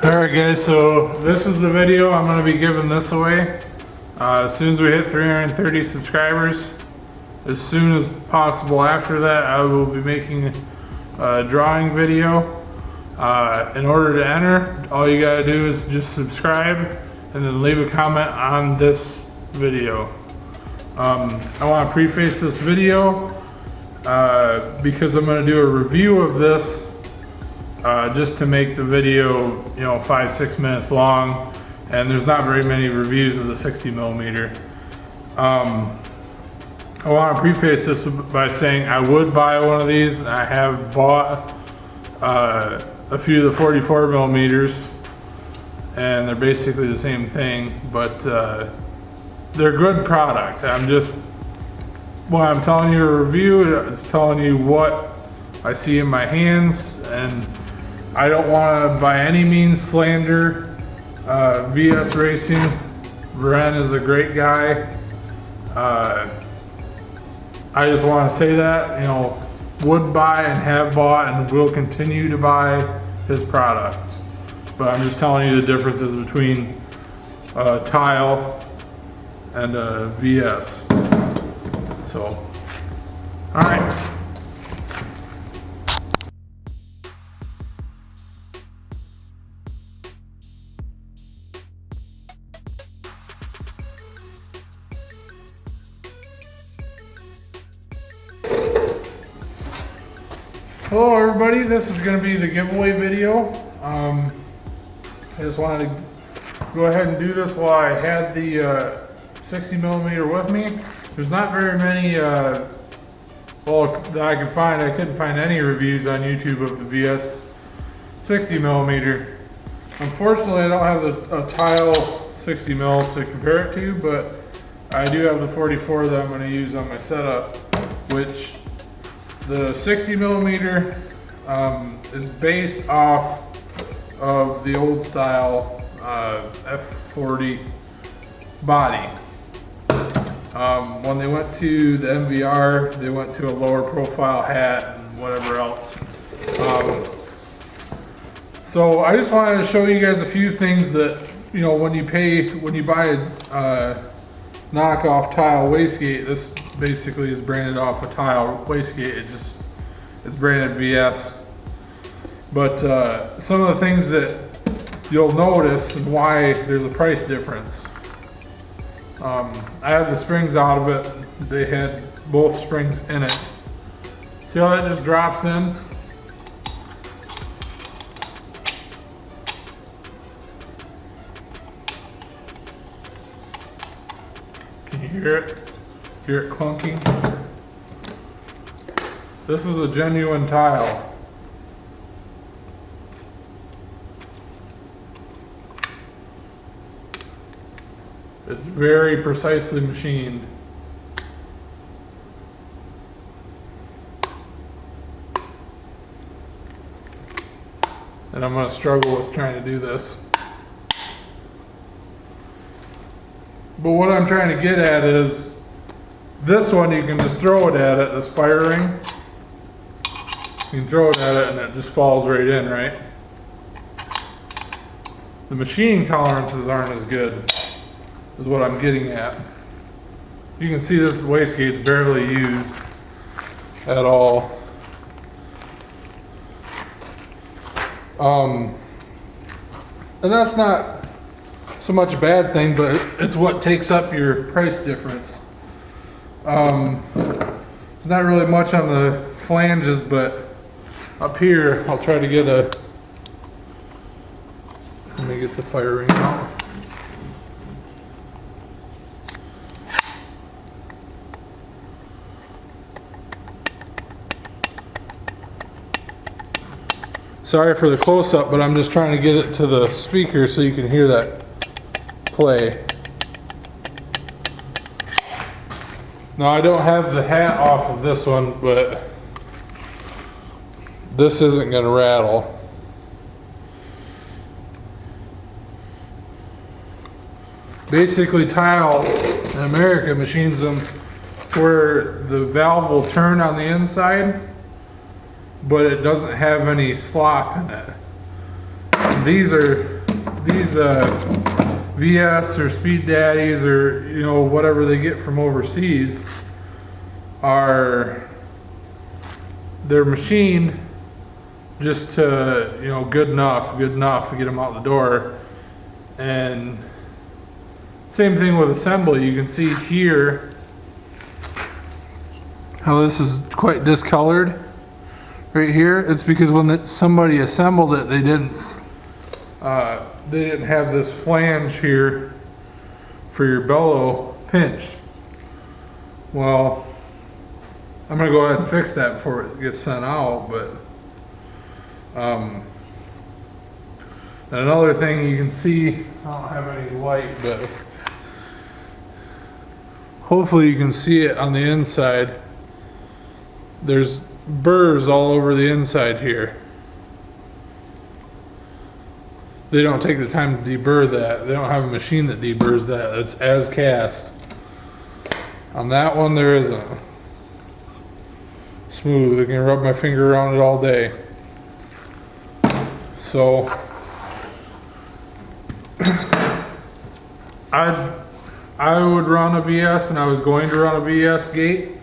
Alright guys, so this is the video. I'm going to be giving this away as soon as we hit 330 subscribers. As soon as possible after that, I will be making a drawing video. In order to enter, all you gotta do is just subscribe and then leave a comment on this video. I want to preface this video because I'm going to do a review of this just to make the video, 5-6 minutes long, and there's not very many reviews of the 60mm. I want to preface this by saying I would buy one of these. I have bought a few of the 44mm, and they're basically the same thing, but they're good product. When I'm telling you a review, it's telling you what I see in my hands, and I don't want to by any means slander VS Racing. Ren is a great guy. I just want to say that, would buy and have bought and will continue to buy his products. But I'm just telling you the differences between Tile and VS. So, alright. Hello everybody, this is going to be the giveaway video. I just wanted to go ahead and do this while I had the 60mm with me. There's not very many, that I could find. I couldn't find any reviews on YouTube of the VS 60mm. Unfortunately, I don't have a Tile 60mm to compare it to, but I do have the 44 that I'm going to use on my setup, which the 60mm is based off of the old style F40 body. When they went to the MVR, they went to a lower profile hat and whatever else. So I just wanted to show you guys a few things that, when you buy a knockoff Tile wastegate, this basically is branded off a Tile wastegate. It's branded VS. But some of the things that you'll notice and why there's a price difference. I had the springs out of it. They had both springs in it. See how that just drops in? Can you hear it? Hear it clunking? This is a genuine Tile. It's very precisely machined. And I'm going to struggle with trying to do this. But what I'm trying to get at is, this one you can just throw it at it, this fire ring. You can throw it at it and it just falls right in, right? The machining tolerances aren't as good, is what I'm getting at. You can see this wastegate's barely used at all. And that's not so much a bad thing, but it's what takes up your price difference. There's not really much on the flanges, but up here I'll try to get let me get the fire ring out. Sorry for the close-up, but I'm just trying to get it to the speaker so you can hear that play. Now I don't have the hat off of this one, but this isn't going to rattle. Basically, Tile in America machines them where the valve will turn on the inside, but it doesn't have any slop in it. And these are these VS or Speed Daddies or, you know, whatever they get from overseas they're machined just to, you know, good enough to get them out the door. And same thing with assembly. You can see here how this is quite discolored right here. It's because when somebody assembled it, they didn't have this flange here for your bellow pinched. Well, I'm gonna go ahead and fix that before it gets sent out. But and another thing you can see, I don't have any light, but hopefully you can see it on the inside. There's burrs all over the inside here. They don't take the time to deburr that. They don't have a machine that deburrs that. It's as cast. On that one there isn't. Smooth. I can rub my finger around it all day. So I would run a VS, and I was going to run a VS gate.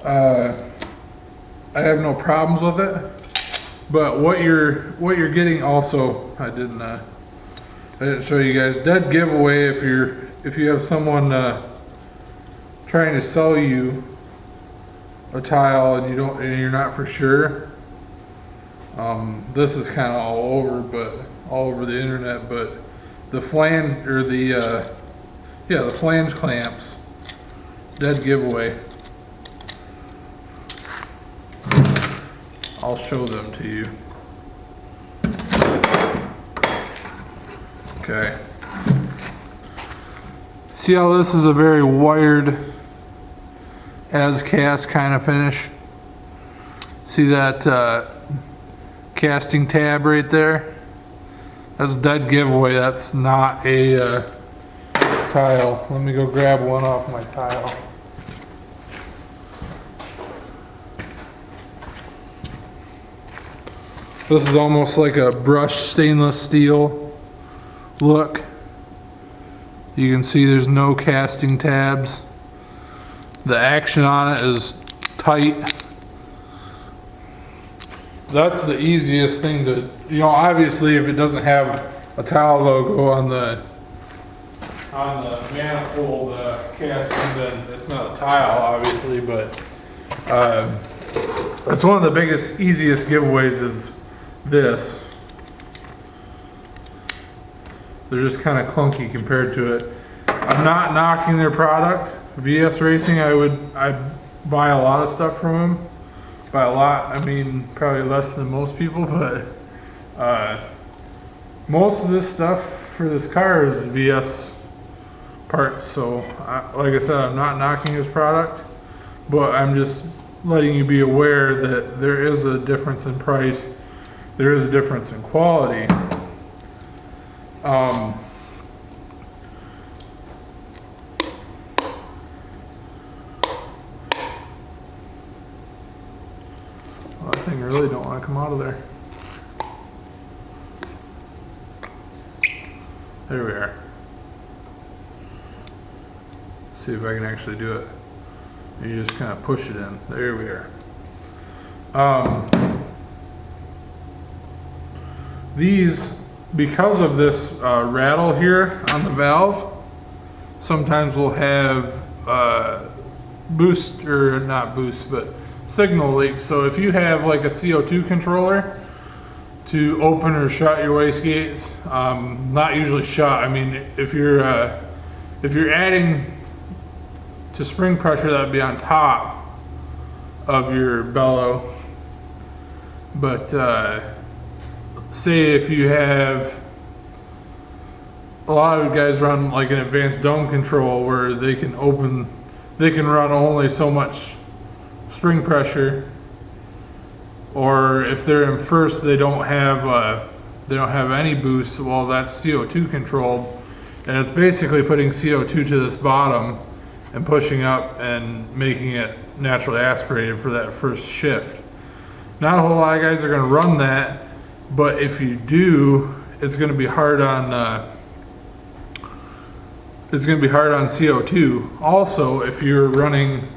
I have no problems with it, but what you're getting also, I didn't show you guys. Dead giveaway if you have someone trying to sell you a tile and you're not for sure. This is kind of all over the internet, but the flange or the flange clamps, dead giveaway. I'll show them to you. Okay. See how this is a very wired as cast kind of finish? See that casting tab right there? That's dead giveaway. That's not a tile. Let me go grab one off my tile. This is almost like a brushed stainless steel look. You can see there's no casting tabs. The action on it is tight. That's the easiest thing to, you know, obviously if it doesn't have a tile logo on the manifold casting, then it's not a tile, obviously, but it's one of the biggest, easiest giveaways is this. They're just kind of clunky compared to it. I'm not knocking their product. VS Racing, I'd buy a lot of stuff from them. By a lot, I mean probably less than most people, but most of this stuff for this car is VS parts. So, like I said, I'm not knocking his product, but I'm just letting you be aware that there is a difference in price. There is a difference in quality. That thing really don't want to come out of there. There we are. See if I can actually do it. You just kind of push it in. There we are. These, because of this rattle here on the valve, sometimes we'll have boost, or not boost, but signal leaks. So if you have like a CO2 controller to open or shut your wastegates, not usually shut. I mean, if you're adding to spring pressure, that'd be on top of your bellow. But say if you have, a lot of guys run like an advanced dome control where they can run only so much spring pressure, or if they're in first, they don't have any boost. Well, that's CO2 controlled, and it's basically putting CO2 to this bottom and pushing up and making it naturally aspirated for that first shift. Not a whole lot of guys are going to run that, but if you do, it's going to be hard on CO2. Also, if you're running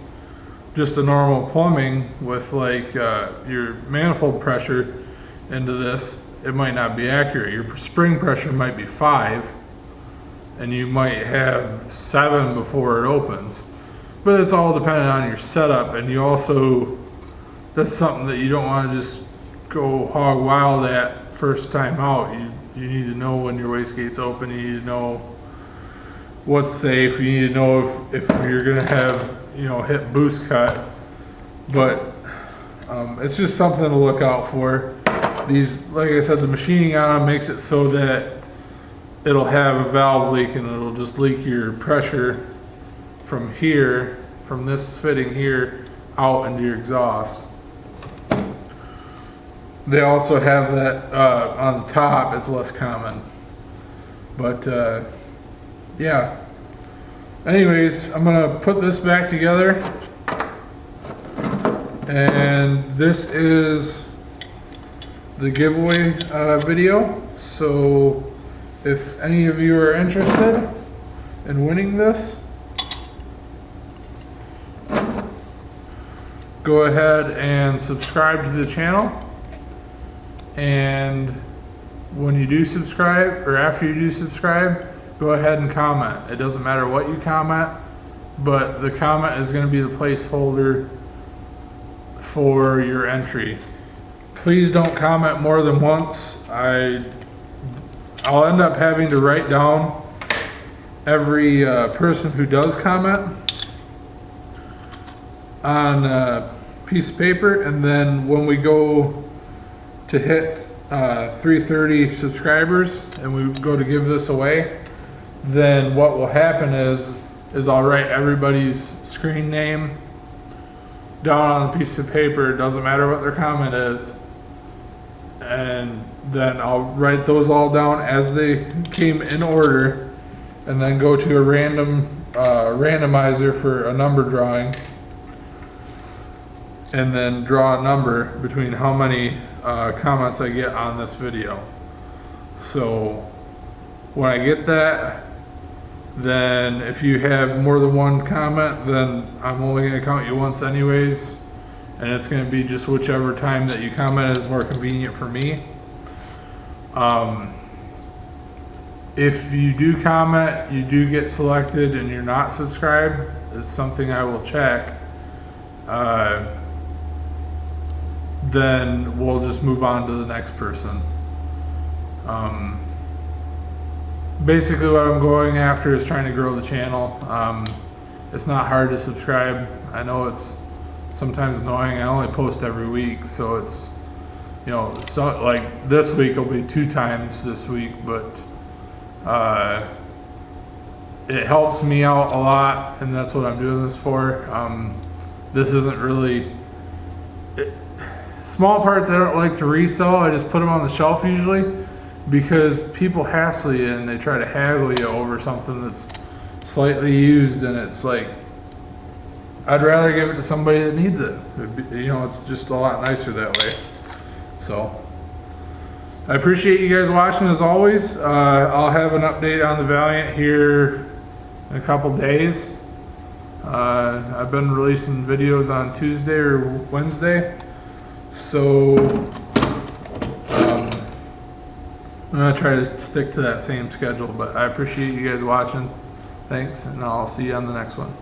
just a normal plumbing with like your manifold pressure into this, it might not be accurate. Your spring pressure might be 5 and you might have 7 before it opens, but it's all dependent on your setup. And you also, that's something that you don't want to just go hog wild at first time out. You need to know when your wastegate's open. You need to know what's safe. You need to know if you're gonna have, you know, hit boost cut. But it's just something to look out for. These, like I said, the machining on them makes it so that it'll have a valve leak and it'll just leak your pressure from here, from this fitting here, out into your exhaust. They also have that on the top. It's less common, but yeah. Anyways, I'm gonna put this back together, and this is the giveaway video. So if any of you are interested in winning this, go ahead and subscribe to the channel. And when you do subscribe, or after you do subscribe, go ahead and comment. It doesn't matter what you comment, but the comment is going to be the placeholder for your entry. Please don't comment more than once. I'll end up having to write down every person who does comment on a piece of paper, and then when we go to hit 330 subscribers and we go to give this away, then what will happen is I'll write everybody's screen name down on a piece of paper. It doesn't matter what their comment is, and then I'll write those all down as they came in order, and then go to a random randomizer for a number drawing, and then draw a number between how many comments I get on this video. So when I get that, then if you have more than one comment, then I'm only going to count you once anyways, and it's going to be just whichever time that you comment is more convenient for me. If you do comment, you do get selected and you're not subscribed, it's something I will check. Then we'll just move on to the next person. Basically what I'm going after is trying to grow the channel. It's not hard to subscribe. I know it's sometimes annoying. I only post every week, so it's, you know, so like this week will be 2 times this week, but it helps me out a lot, and that's what I'm doing this for. This isn't really small parts I don't like to resell. I just put them on the shelf usually, because people hassle you and they try to haggle you over something that's slightly used, and it's like, I'd rather give it to somebody that needs it. You know, it's just a lot nicer that way. So I appreciate you guys watching as always. I'll have an update on the Valiant here in a couple days. I've been releasing videos on Tuesday or Wednesday. So I'm gonna try to stick to that same schedule, but I appreciate you guys watching. Thanks, and I'll see you on the next one.